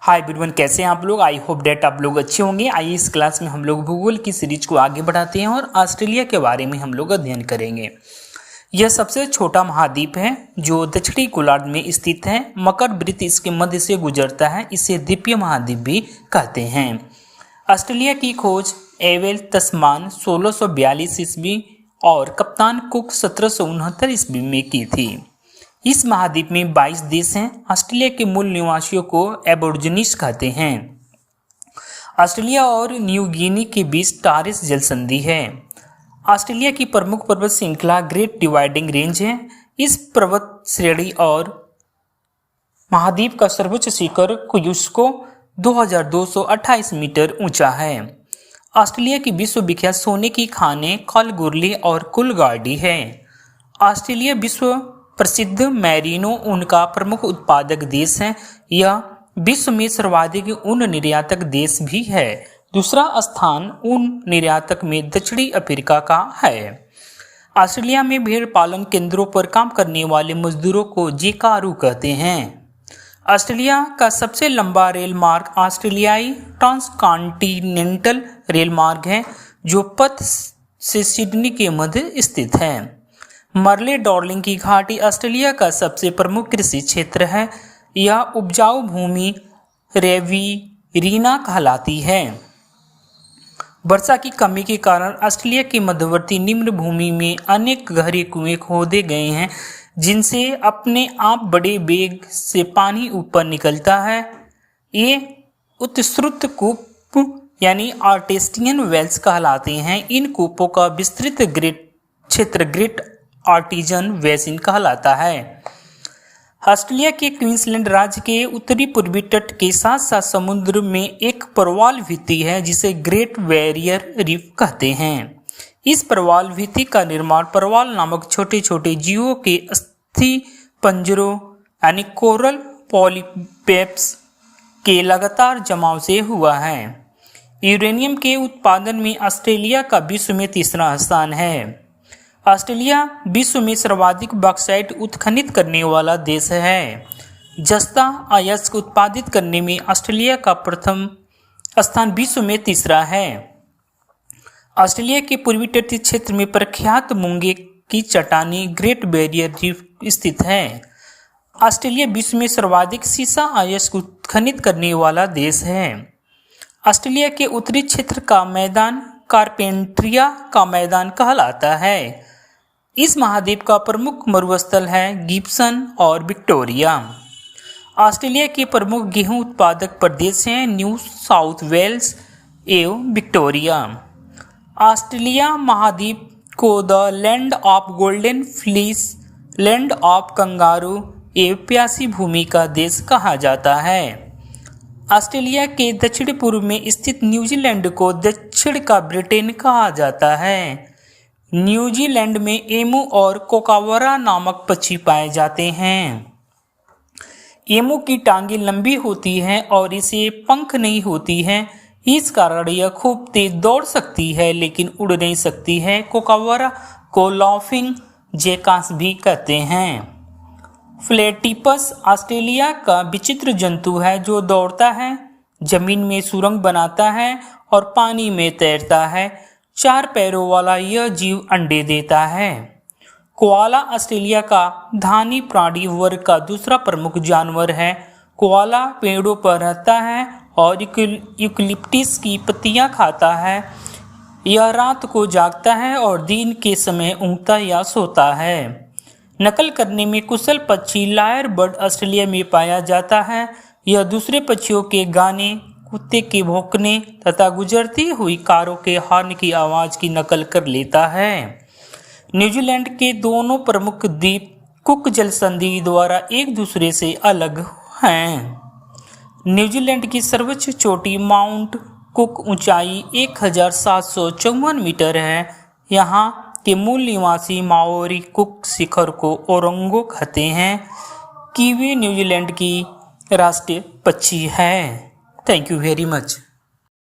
Hi everyone, कैसे हैं आप लोग। आई होप डेट आप लोग अच्छे होंगे। आइए इस क्लास में हम लोग भूगोल की सीरीज को आगे बढ़ाते हैं और ऑस्ट्रेलिया के बारे में हम लोग अध्ययन करेंगे। यह सबसे छोटा महाद्वीप है जो दक्षिणी गोलार्ध में स्थित है। मकर वृत्त इसके मध्य से गुजरता है। इसे द्वीपीय महाद्वीप भी कहते हैं। ऑस्ट्रेलिया की खोज एवेल तस्मान 1642 ईस्वी और कप्तान कुक 1769 ईस्वी में की थी। इस महाद्वीप में 22 देश हैं। ऑस्ट्रेलिया के मूल निवासियों को एबोरिजिनिस कहते हैं। ऑस्ट्रेलिया और न्यू गिनी के बीच टॉरेस जल संधि है। ऑस्ट्रेलिया की प्रमुख पर्वत श्रृंखला ग्रेट डिवाइडिंग रेंज है। इस पर्वत श्रेणी और महाद्वीप का सर्वोच्च शिखर कोयुस्को 2228 मीटर ऊंचा है। ऑस्ट्रेलिया की विश्व विख्यात सोने की खानें कलगोरले और कुलगार्डी है। ऑस्ट्रेलिया विश्व प्रसिद्ध मैरिनो ऊन का प्रमुख उत्पादक देश है। यह विश्व में सर्वाधिक ऊन निर्यातक देश भी है। दूसरा स्थान ऊन निर्यातक में दक्षिणी अफ्रीका का है। ऑस्ट्रेलिया में भेड़ पालन केंद्रों पर काम करने वाले मजदूरों को जेकारू कहते हैं। ऑस्ट्रेलिया का सबसे लंबा रेल मार्ग ऑस्ट्रेलियाई ट्रांसकॉन्टिनेंटल रेल मार्ग है जो पर्थ से सिडनी के मध्य स्थित है। मर्ले डार्लिंग की घाटी ऑस्ट्रेलिया का सबसे प्रमुख कृषि क्षेत्र है। यह उपजाऊ भूमि रेविरीना कहलाती है। वर्षा की कमी के कारण ऑस्ट्रेलिया के मध्यवर्ती निम्न भूमि में अनेक गहरे कुएं खोदे गए हैं जिनसे अपने आप बड़े वेग से पानी ऊपर निकलता है। ये उत्सृत कूप यानी आर्टेस्टियन वेल्स कहलाते हैं। इन कूपों का विस्तृत क्षेत्र ग्रेट आर्टिजन बेसिन कहलाता है। ऑस्ट्रेलिया के क्वींसलैंड राज्य के उत्तरी पूर्वी तट के साथ साथ समुद्र में एक प्रवाल भित्ति है जिसे ग्रेट बैरियर रीफ कहते हैं। इस प्रवाल भित्ति का निर्माण प्रवाल नामक छोटे छोटे जीवों के अस्थि पंजरों यानी कोरल पॉलीपेप्स के लगातार जमाव से हुआ है। यूरेनियम के उत्पादन में ऑस्ट्रेलिया का विश्व में तीसरा स्थान है। ऑस्ट्रेलिया विश्व में सर्वाधिक बॉक्साइट उत्खनित करने वाला देश है। जस्ता अयस्क उत्पादित करने में ऑस्ट्रेलिया का प्रथम स्थान विश्व में तीसरा है। ऑस्ट्रेलिया के पूर्वी तटीय क्षेत्र में प्रख्यात मूंगे की चट्टानी ग्रेट बैरियर रीफ स्थित है। ऑस्ट्रेलिया विश्व में सर्वाधिक सीसा अयस्क उत्खनित करने वाला देश है। ऑस्ट्रेलिया के उत्तरी क्षेत्र का मैदान कारपेंट्रिया का मैदान कहलाता है। इस महाद्वीप का प्रमुख मरुस्थल है गिब्सन और विक्टोरिया। ऑस्ट्रेलिया के प्रमुख गेहूं उत्पादक प्रदेश हैं न्यू साउथ वेल्स एवं विक्टोरिया। ऑस्ट्रेलिया महाद्वीप को the land of golden fleece, land of kangaroo एवं प्यासी भूमि का देश कहा जाता है। ऑस्ट्रेलिया के दक्षिण पूर्व में स्थित न्यूजीलैंड को दक्षिण का ब्रिटेन कहा जाता है। न्यूजीलैंड में एमू और कोकावरा नामक पक्षी पाए जाते हैं। एमू की टांगें लंबी होती हैं और इसे पंख नहीं होती हैं। इस कारण यह खूब तेज दौड़ सकती है लेकिन उड़ नहीं सकती है। कोकावरा को लाफिंग जैकास भी कहते हैं। प्लेटिपस ऑस्ट्रेलिया का विचित्र जंतु है जो दौड़ता है, जमीन में सुरंग बनाता है और पानी में तैरता है। 4 पैरों वाला यह जीव अंडे देता है। कोआला ऑस्ट्रेलिया का धानी प्राणी वर्ग का दूसरा प्रमुख जानवर है। कोआला पेड़ों पर रहता है और यूकलिप्टिस की पत्तियां खाता है। यह रात को जागता है और दिन के समय ऊँघता या सोता है। नकल करने में कुशल पक्षी लायर बर्ड ऑस्ट्रेलिया में पाया जाता है। यह दूसरे पक्षियों के गाने, कुत्ते के भौंकने तथा गुजरती हुई कारों के हॉर्न की आवाज़ की नकल कर लेता है। न्यूजीलैंड के दोनों प्रमुख द्वीप कुक जल संधि द्वारा एक दूसरे से अलग हैं। न्यूजीलैंड की सर्वोच्च चोटी माउंट कुक ऊंचाई 1754 मीटर है। यहाँ के मूल निवासी माओरी कुक शिखर को ओरंगो कहते हैं। कीवी न्यूजीलैंड की राष्ट्रीय पक्षी है। Thank you very much.